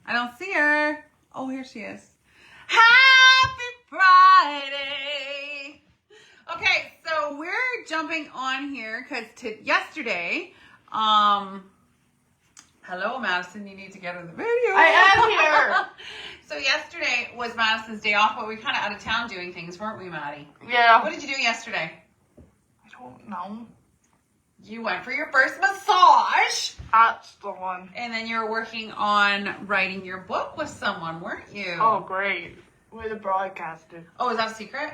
I don't see her. Oh, here she is. Happy Friday. Okay, so we're jumping on here because yesterday, hello, Madison, you need to get in the video. I am here. So yesterday was Madison's day off, but we were kind of out of town doing things, weren't we, Maddie? Yeah. What did you do yesterday? I don't know. You went for your first massage. That's the one. And then you were working on writing your book with someone, weren't you? Oh, great. With a broadcaster. Oh, is that a secret?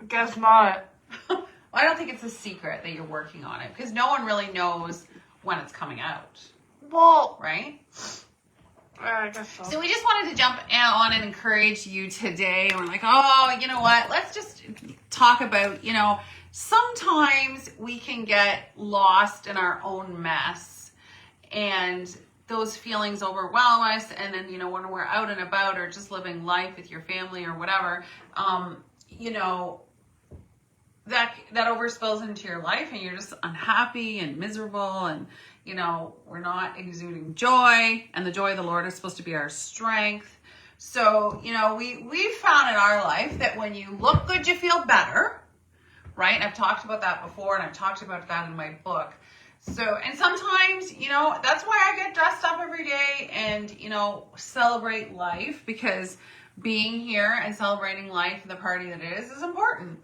Guess not. Well, I don't think it's a secret that you're working on it because no one really knows when it's coming out, Well, right? I guess so. So we just wanted to jump on and encourage you today. We're like, oh, you know what? Let's just talk about, sometimes we can get lost in our own mess and those feelings overwhelm us. And then, when we're out and about or just living life with your family or whatever, that overspills into your life and you're just unhappy and miserable and, we're not exuding joy, and the joy of the Lord is supposed to be our strength. So, we found in our life that when you look good, you feel better, right? And I've talked about that before, and I've talked about that in my book. So, and sometimes, that's why I get dressed up every day and, celebrate life, because being here and celebrating life, the party that it is important.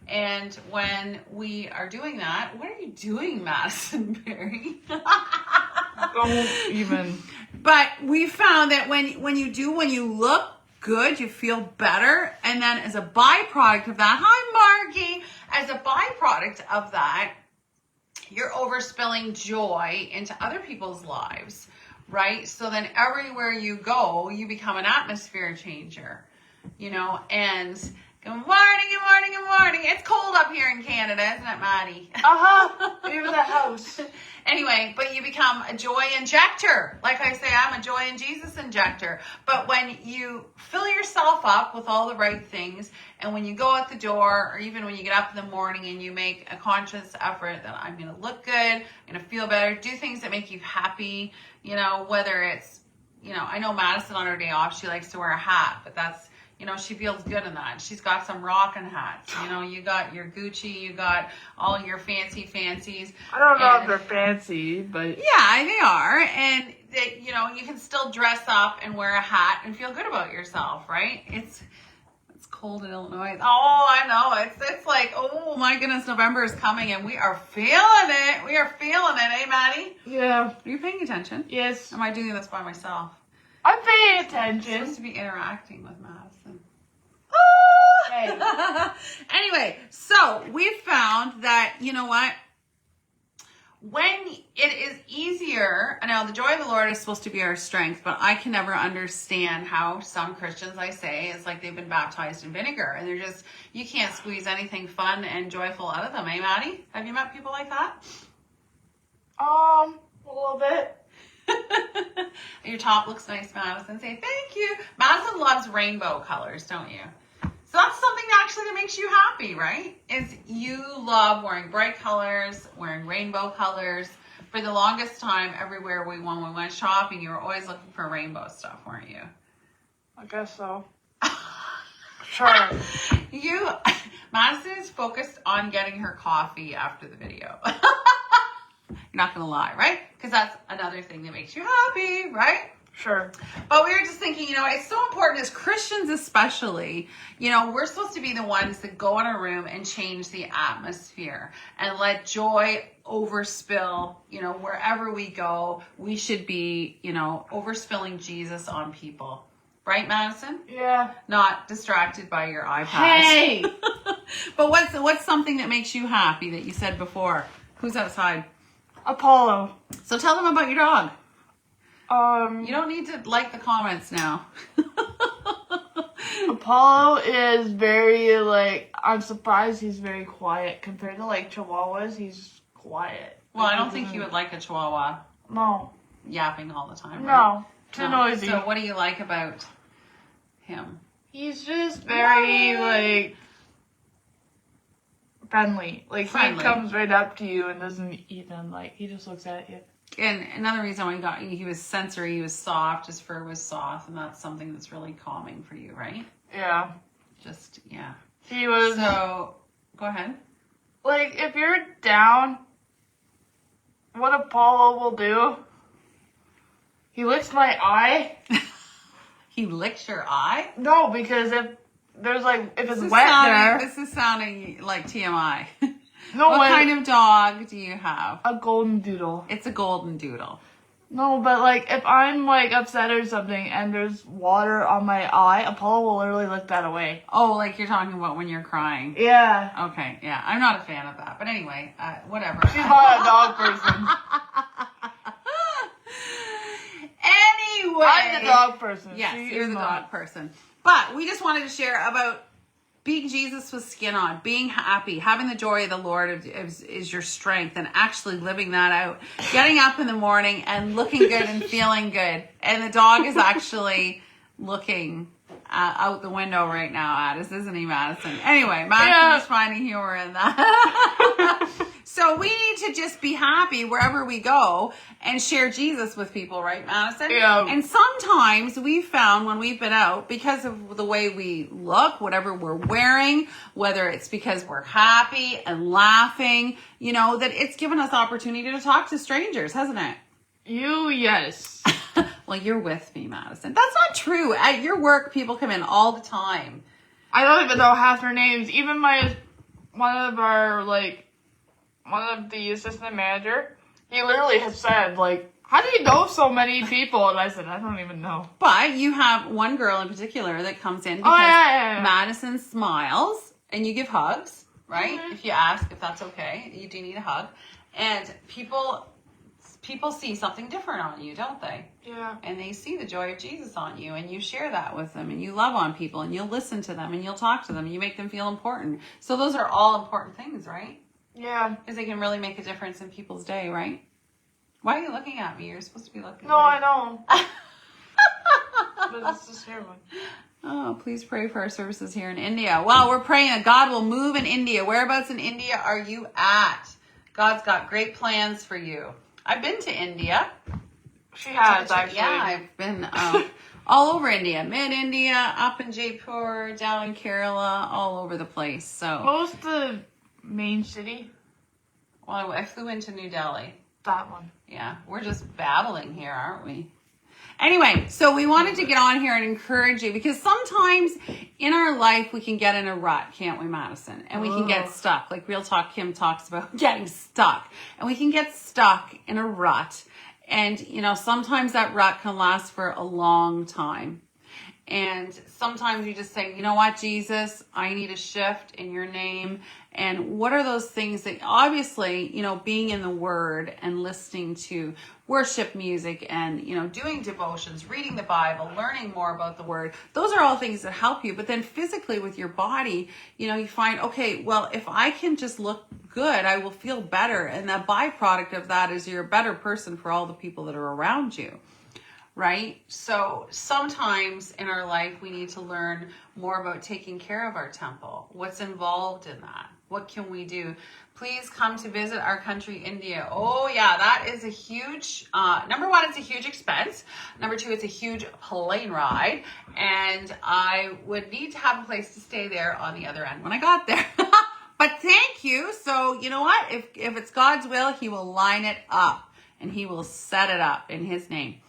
And when we are doing that, what are you doing, Madison Berry? Don't even. But we found that when you look good, you feel better. And then as a byproduct of that, hi, Margie, as a byproduct of that, you're overspilling joy into other people's lives, right? So then everywhere you go, you become an atmosphere changer, and good morning, good morning, good morning. It's cold up here in Canada, isn't it, Maddie? Even the house. Anyway, but you become a joy injector. Like I say, I'm a joy in Jesus injector. But when you fill yourself up with all the right things, and when you go out the door, or even when you get up in the morning and you make a conscious effort that I'm going to look good, I'm going to feel better, do things that make you happy, whether it's, I know Madison on her day off, she likes to wear a hat, but that's, she feels good in that. She's got some rockin' hats. You got your Gucci, you got all your fancies. I don't know if they're fancy, but... Yeah, they are. And, that you can still dress up and wear a hat and feel good about yourself, right? It's cold in Illinois. Oh, I know. It's like, oh my goodness, November is coming and we are feeling it. We are feeling it, eh, Maddie? Yeah. Are you paying attention? Yes. Am I doing this by myself? I'm paying I'm attention. supposed to be interacting with Madison. Hey. Anyway, so we found that, when it is easier, I know the joy of the Lord is supposed to be our strength, but I can never understand how some Christians, I say, it's like they've been baptized in vinegar and they're just, you can't squeeze anything fun and joyful out of them, eh, Maddie? Have you met people like that? A little bit. Your top looks nice, Madison. Say thank you. Madison loves rainbow colors, don't you? So that's something that makes you happy, right? Is you love wearing bright colors, wearing rainbow colors. For the longest time, everywhere when we went shopping, you were always looking for rainbow stuff, weren't you? I guess so. Sure. Madison is focused on getting her coffee after the video. You're not going to lie, right? Because that's another thing that makes you happy, right? Sure. But we were just thinking, it's so important as Christians especially, we're supposed to be the ones that go in a room and change the atmosphere and let joy overspill, wherever we go. We should be, overspilling Jesus on people. Right, Madison? Yeah. Not distracted by your iPad. Hey! But what's something that makes you happy that you said before? Who's outside? Apollo. So tell them about your dog. You don't need to like the comments now. Apollo is very, I'm surprised he's very quiet. Compared to, Chihuahuas, he's quiet. Well, I don't think you would like a Chihuahua. No. Yapping all the time, right? No. Too noisy. So what do you like about him? He's just very, friendly. Friendly. He comes right up to you and doesn't even, he just looks at you. and another reason why he was sensory, he was soft, his fur was soft, and that's something that's really calming for you, right? Yeah. Just, yeah. He was... So, go ahead. Like, if you're down, what Apollo will do, he licks my eye. He licks your eye? No, because if there's like, if it's This is wet there. This is sounding like TMI. No, What kind of dog do you have? A golden doodle. It's a golden doodle. No, but like, if I'm like upset or something and there's water on my eye, Apollo will literally lick that away. Oh, like you're talking about when you're crying. Yeah. Okay, yeah. I'm not a fan of that. But anyway, whatever. She's not a dog person. Anyway. I'm the dog person. Yes, She you're is the not. dog person. But we just wanted to share about being Jesus with skin on, being happy, having the joy of the Lord is your strength, and actually living that out. Getting up in the morning and looking good and feeling good. And the dog is actually looking out the window right now at us, isn't he, Madison? Anyway, Madison is finding humor in that. So we need to just be happy wherever we go and share Jesus with people, right, Madison? Yeah. And sometimes we've found when we've been out, because of the way we look, whatever we're wearing, whether it's because we're happy and laughing, you know, that it's given us opportunity to talk to strangers, hasn't it? Yes. Well, you're with me, Madison. That's not true. At your work, people come in all the time. I don't even know half their names. Even one of the assistant manager, he literally has said, like, how do you know so many people? And I said, I don't even know. But you have one girl in particular that comes in because yeah. Madison smiles and you give hugs, right? Mm-hmm. If you ask if that's okay, you do need a hug. And people see something different on you, don't they? Yeah. And they see the joy of Jesus on you, and you share that with them, and you love on people, and you'll listen to them, and you'll talk to them, and you make them feel important. So those are all important things, right? Yeah. Because they can really make a difference in people's day, right? Why are you looking at me? You're supposed to be looking No, at me. I know. But it's just here one. Oh, please pray for our services here in India. Well, we're praying that God will move in India. Whereabouts in India are you at? God's got great plans for you. I've been to India. She has, actually. Yeah, I've been all over India. Mid-India, up in Jaipur, down in Kerala, all over the place. So, What was the main city? well, I flew into New Delhi. That one. Yeah, we're just babbling here, aren't we? Anyway, so we wanted to get on here and encourage you, because sometimes in our life we can get in a rut, can't we, Madison? And we can get stuck. Like Real Talk Kim talks about getting stuck. And we can get stuck in a rut. And, you know, sometimes that rut can last for a long time. And sometimes you just say, you know what, Jesus, I need a shift in your name. And what are those things that, obviously, you know, being in the Word and listening to worship music and, you know, doing devotions, reading the Bible, learning more about the Word, those are all things that help you. But then physically with your body, you know, you find, okay, well, if I can just look good, I will feel better. And the byproduct of that is you're a better person for all the people that are around you. Right? So sometimes in our life, we need to learn more about taking care of our temple. What's involved in that? What can we do? Please come to visit our country, India. Oh yeah, that is a huge, number one, it's a huge expense. Number two, it's a huge plane ride. And I would need to have a place to stay there on the other end when I got there. But thank you. So you know what? If it's God's will, he will line it up and he will set it up in his name.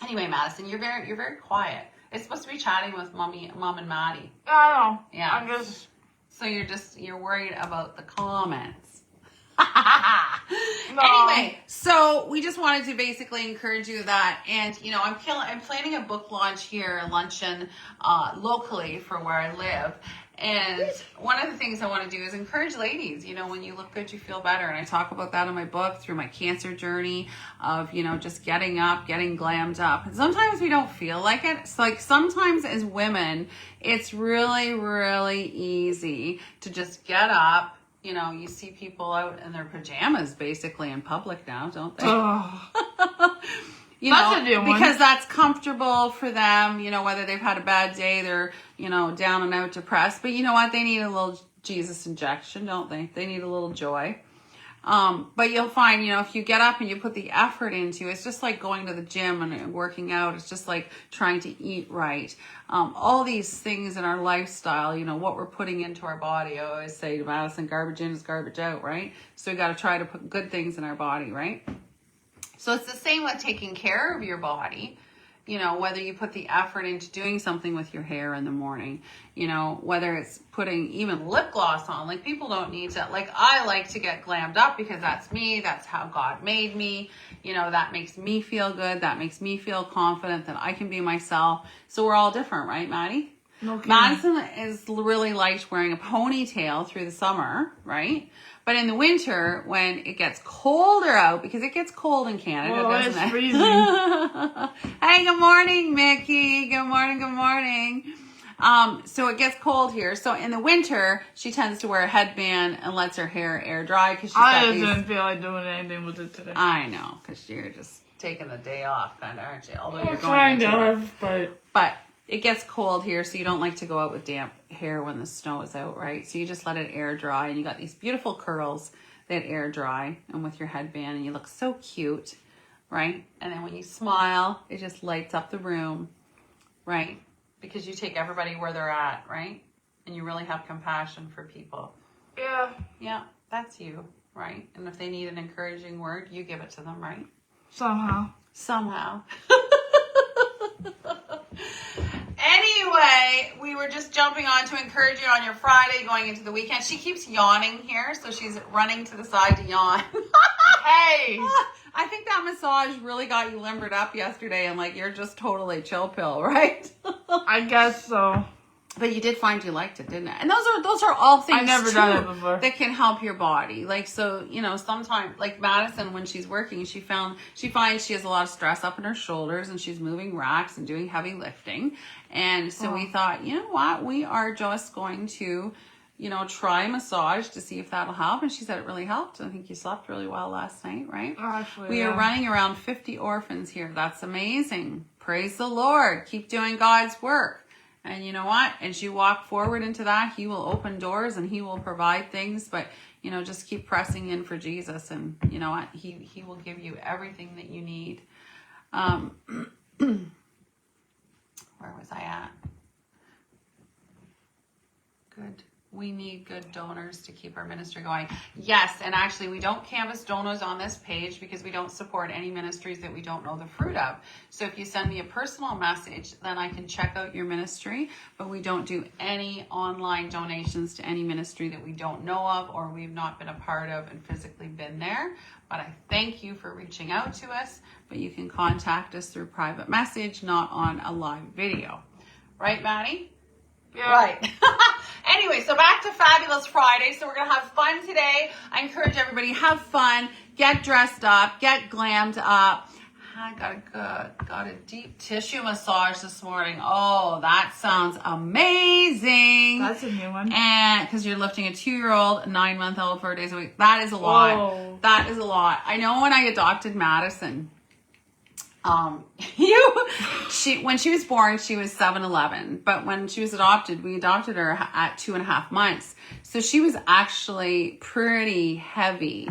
Anyway, Madison, you're very quiet. It's supposed to be chatting with Mom and Maddie. I don't know. Yeah. I'm just... So you're worried about the comments. No. Anyway, so we just wanted to basically encourage you that, and you know, I'm planning a book launch here, a luncheon, locally for where I live. And one of the things I want to do is encourage ladies, you know, when you look good, you feel better. And I talk about that in my book through my cancer journey of, you know, just getting up, getting glammed up. And sometimes we don't feel like it. It's like sometimes as women, it's really, really easy to just get up. You know, you see people out in their pajamas basically in public now, don't they? You That's know, a new one. because that's comfortable for them, you know, whether they've had a bad day, they're, you know, down and out, depressed. But you know what? They need a little Jesus injection, don't they? They need a little joy. But you'll find, if you get up and you put the effort into it, it's just like going to the gym and working out. It's just like trying to eat right. All these things in our lifestyle, what we're putting into our body. I always say to Madison, garbage in is garbage out, right? So we got to try to put good things in our body, right? So it's the same with taking care of your body. Whether you put the effort into doing something with your hair in the morning, whether it's putting even lip gloss on. Like, people don't need to, like, I like to get glammed up because that's me. That's how God made me. That makes me feel good. That makes me feel confident that I can be myself. So we're all different, right, Maddie? Okay. Madison is really liked wearing a ponytail through the summer, right? But in the winter, when it gets colder out, because it gets cold in Canada, doesn't it's it? freezing. Hey, good morning, Mickey. Good morning, good morning. So it gets cold here. So in the winter, she tends to wear a headband and lets her hair air dry because she's got these. Didn't feel like doing anything with it today. I know, because you're just taking the day off, kind of, aren't you? Although you're kind going of, but it gets cold here, so you don't like to go out with damp hair when the snow is out, right? So you just let it air dry, and you got these beautiful curls that air dry, and with your headband, and you look so cute, right? And then when you smile, it just lights up the room, right? Because you take everybody where they're at, right? And you really have compassion for people. Yeah. Yeah, that's you, right? And if they need an encouraging word, you give it to them, right? Somehow. Anyway, we were just jumping on to encourage you on your Friday going into the weekend. She keeps yawning here, so she's running to the side to yawn. Hey! I think that massage really got you limbered up yesterday, and like, you're just totally chill pill, right? I guess so. But you did find you liked it, didn't it? And those are all things I've never done it before. that can help your body. Like, so, sometimes, like Madison, when she's working, she finds she has a lot of stress up in her shoulders, and she's moving racks and doing heavy lifting. And so we thought, you know what? We are just going to, try massage to see if that'll help. And she said it really helped. I think you slept really well last night, right? Actually, We are running around 50 orphans here. That's amazing. Praise the Lord. Keep doing God's work. And you know what? As you walk forward into that, He will open doors and He will provide things. But, just keep pressing in for Jesus. And you know what? He will give you everything that you need. Where was I at? Good. We need good donors to keep our ministry going. Yes, and actually we don't canvas donors on this page because we don't support any ministries that we don't know the fruit of. So if you send me a personal message, then I can check out your ministry, but we don't do any online donations to any ministry that we don't know of or we've not been a part of and physically been there. But I thank you for reaching out to us, but you can contact us through private message, not on a live video. Right, Maddie? Yeah. Right. Anyway, so back to Fabulous Friday. So we're going to have fun today. I encourage everybody, have fun, get dressed up, get glammed up. I got a deep tissue massage this morning. Oh, that sounds amazing. That's a new one. And because you're lifting a 2-year-old, 9-month-old 4 days a week. That is a lot. Whoa. That is a lot. I know when I adopted Madison, when she was born, she was 7'11", but when she was adopted, we adopted her at 2.5 months. So she was actually pretty heavy.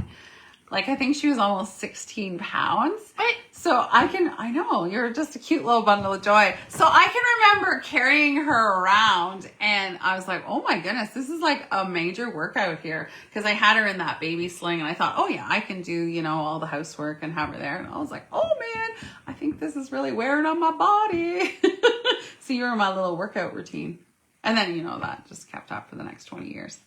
Like, I think she was almost 16 pounds. So I know, you're just a cute little bundle of joy. So I can remember carrying her around and I was like, oh my goodness, this is like a major workout here. Because I had her in that baby sling and I thought, oh yeah, I can do, all the housework and have her there. And I was like, oh man, I think this is really wearing on my body. So you were my little workout routine. And then, that just kept up for the next 20 years.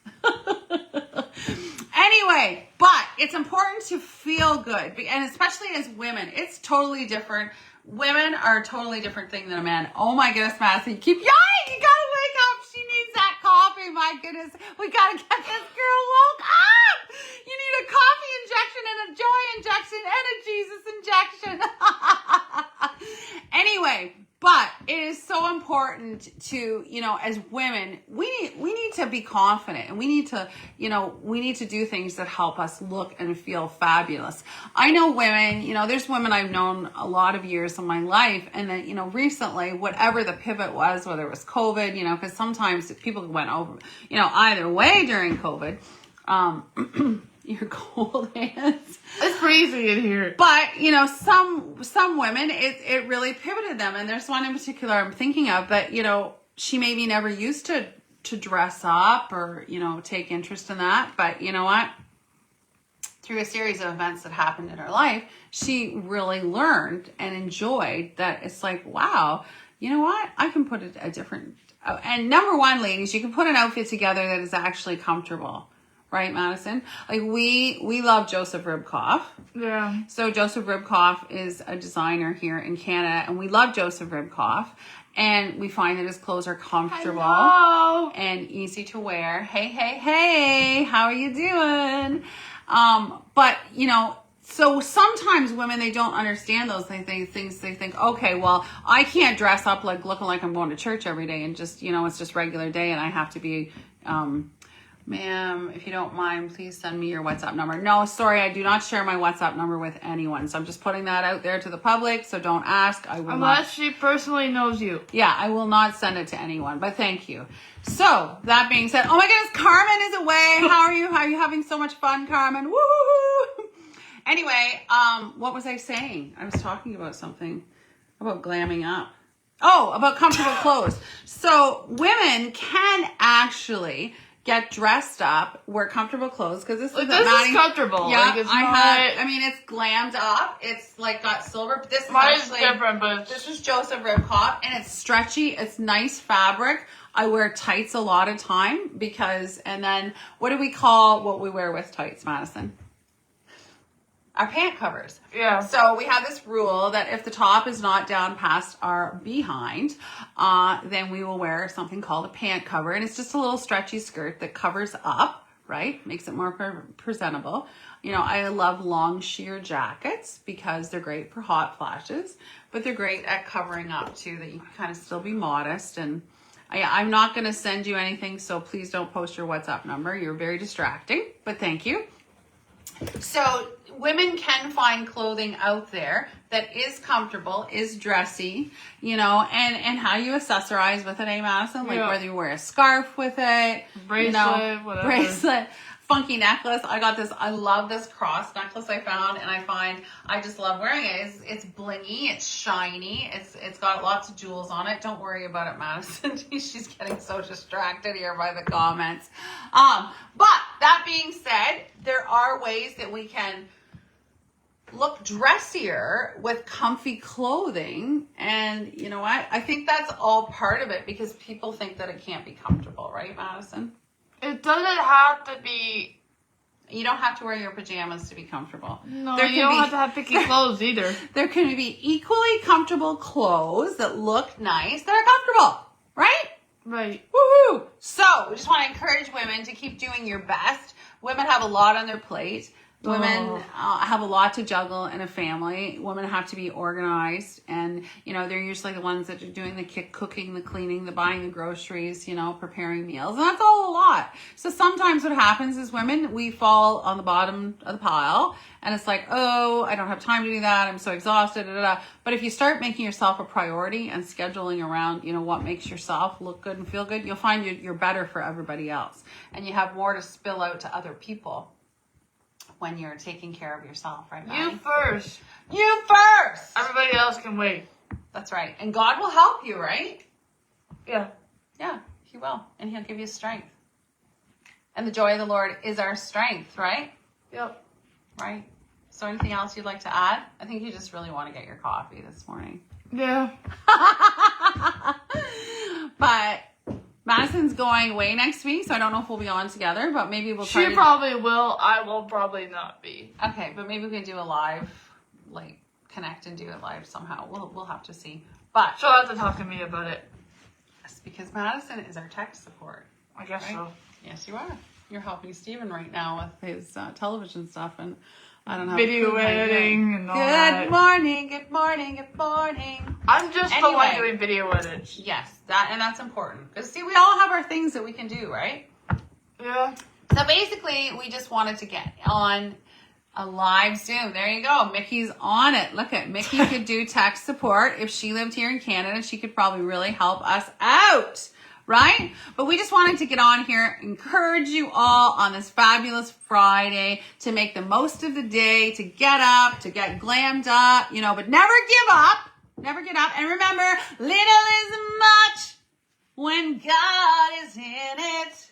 Anyway, but it's important to feel good. And especially as women, it's totally different. Women are a totally different thing than a man. Oh my goodness, Madison, you keep yawning. You gotta wake up. She needs that coffee. My goodness, we gotta get this girl woke up. You need a coffee injection and a joy injection and a Jesus injection. Anyway, but it is so important to, as women, we need to be confident and we need to do things that help us look and feel fabulous. I know women, there's women I've known a lot of years of my life and then, recently, whatever the pivot was, whether it was COVID, because sometimes people went over, either way during COVID, your cold hands. It's freezing in here. But, some women, it really pivoted them. And there's one in particular I'm thinking of, but, she maybe never used to dress up or, take interest in that. But you know what? Through a series of events that happened in her life, she really learned and enjoyed that. It's like, wow, you know what? I can put a different, and number one, ladies, you can put an outfit together that is actually comfortable. Right, Madison? Like we love Joseph Ribkoff. Yeah. So Joseph Ribkoff is a designer here in Canada, and we love Joseph Ribkoff. And we find that his clothes are comfortable and easy to wear. Hey, how are you doing? But so sometimes women, they don't understand those things. They think, okay, well, I can't dress up like looking like I'm going to church every day and just, it's just regular day and I have to be, ma'am, if you don't mind, please send me your WhatsApp number. No, sorry, I do not share my WhatsApp number with anyone. So I'm just putting that out there to the public. So don't ask. I will Unless she personally knows you. Yeah, I will not send it to anyone, but thank you. So that being said, oh my goodness, Carmen is away. How are you? How are you having so much fun, Carmen? Woo! Anyway, what was I saying? I was talking about something about glamming up. Oh, about comfortable clothes. So women can actually get dressed up, wear comfortable clothes, because this is comfortable. Yeah, it's it's glammed up. It's like got silver. This is actually different, but this is Joseph Ribkoff, and it's stretchy. It's nice fabric. I wear tights a lot of time because, and then what do we call what we wear with tights, Madison? Our pant covers. Yeah. So we have this rule that if the top is not down past our behind, then we will wear something called a pant cover. And it's just a little stretchy skirt that covers up, right? Makes it more presentable. I love long sheer jackets because they're great for hot flashes, but they're great at covering up too, that you can kind of still be modest. And I'm not going to send you anything, so please don't post your WhatsApp number. You're very distracting, but thank you. So women can find clothing out there that is comfortable, is dressy, and how you accessorize with it, Madison? Like whether you wear a scarf with it, bracelet, whatever. Bracelet, funky necklace. I love this cross necklace I found, and I just love wearing it. It's blingy, it's shiny, it's got lots of jewels on it. Don't worry about it, Madison. She's getting so distracted here by the comments. But that being said, there are ways that we can look dressier with comfy clothing, and you know what? I think that's all part of it because people think that it can't be comfortable, right, Madison? It doesn't have to be. You don't have to wear your pajamas to be comfortable. No, you don't have to have picky clothes either. There can be equally comfortable clothes that look nice that are comfortable, right? Right. Woohoo! So, we just want to encourage women to keep doing your best. Women have a lot on their plate. Women have a lot to juggle in a family. Women have to be organized, and they're usually the ones that are doing the cooking, the cleaning, the buying the groceries, preparing meals, and that's all a lot. So sometimes what happens is women, we fall on the bottom of the pile, and it's like, oh, I don't have time to do that. I'm so exhausted. But if you start making yourself a priority and scheduling around, what makes yourself look good and feel good, you'll find you're better for everybody else, and you have more to spill out to other people when you're taking care of yourself, right, Maddie? You first. You first! Everybody else can wait. That's right. And God will help you, right? Yeah. Yeah, He will. And He'll give you strength. And the joy of the Lord is our strength, right? Yep. Right? So anything else you'd like to add? I think you just really want to get your coffee this morning. Yeah. But Madison's going away next week, so I don't know if we'll be on together, but maybe we'll try. She probably will. I will probably not be. Okay, but maybe we can do a live, connect and do it live somehow. We'll have to see. But she'll have to talk to me about it. Yes, because Madison is our tech support. I guess so. Yes, you are. You're helping Steven right now with his television stuff, and I don't have video editing and all that. Good morning, good morning, good morning. I'm just the one doing video edits. Yes, that's important. Because see, we all have our things that we can do, right? Yeah. So basically, we just wanted to get on a live Zoom. There you go. Mickey's on it. Look at Mickey could do tech support. If she lived here in Canada, she could probably really help us out. right? But we just wanted to get on here, encourage you all on this fabulous Friday to make the most of the day, to get up, to get glammed up, but never give up. Never get up. And remember, little is much when God is in it,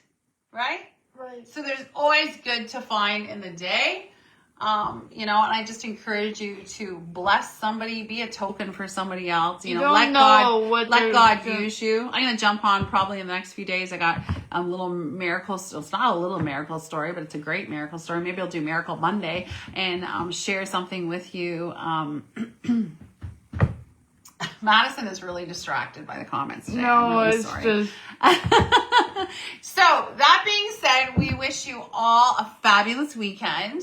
right? Right. So there's always good to find in the day. And I just encourage you to bless somebody, be a token for somebody else. Let God use you. I'm gonna jump on probably in the next few days. I got a little miracle. It's not a little miracle story, but it's a great miracle story. Maybe I'll do Miracle Monday and share something with you. Madison is really distracted by the comments today. No, I'm really it's sorry. just. So that being said, we wish you all a fabulous weekend.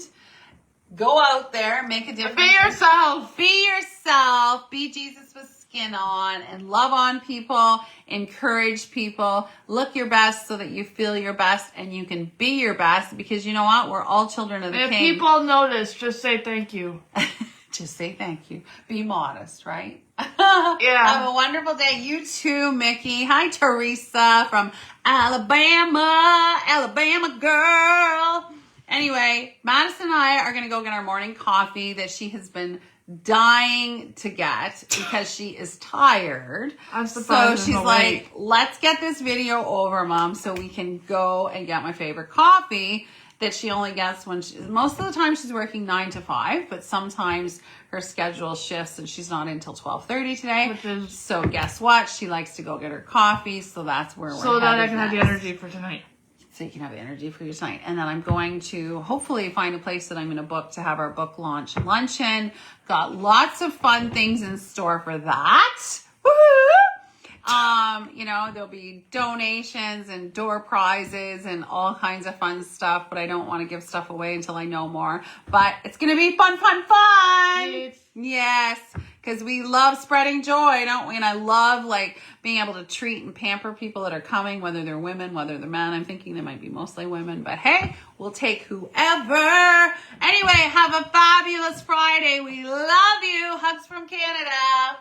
Go out there, make a difference. Be yourself. Be yourself. Be Jesus with skin on and love on people. Encourage people. Look your best so that you feel your best and you can be your best, because you know what? We're all children of the If King. people notice, just say thank you. Just say thank you. Be modest, right? Yeah. Have a wonderful day. You too, Mickey. Hi, Teresa from Alabama girl. Anyway, Madison and I are going to go get our morning coffee that she has been dying to get because she is tired. I'm surprised. So she's like, let's get this video over, Mom, so we can go and get my favorite coffee that she only gets when most of the time she's working 9 to 5, but sometimes her schedule shifts and she's not in until 12:30 today. So guess what? She likes to go get her coffee, so that's where we're so that I headed can have the next. energy for tonight. So you can have energy for your tonight. And then I'm going to hopefully find a place that I'm going to book to have our book launch luncheon. Got lots of fun things in store for that. Woohoo! There'll be donations and door prizes and all kinds of fun stuff, but I don't want to give stuff away until I know more. But it's going to be fun. Yes, because we love spreading joy, don't we? And I love being able to treat and pamper people that are coming, whether they're women, whether they're men. I'm thinking they might be mostly women, but hey, we'll take whoever. Anyway, have a fabulous Friday. We love you. Hugs from Canada.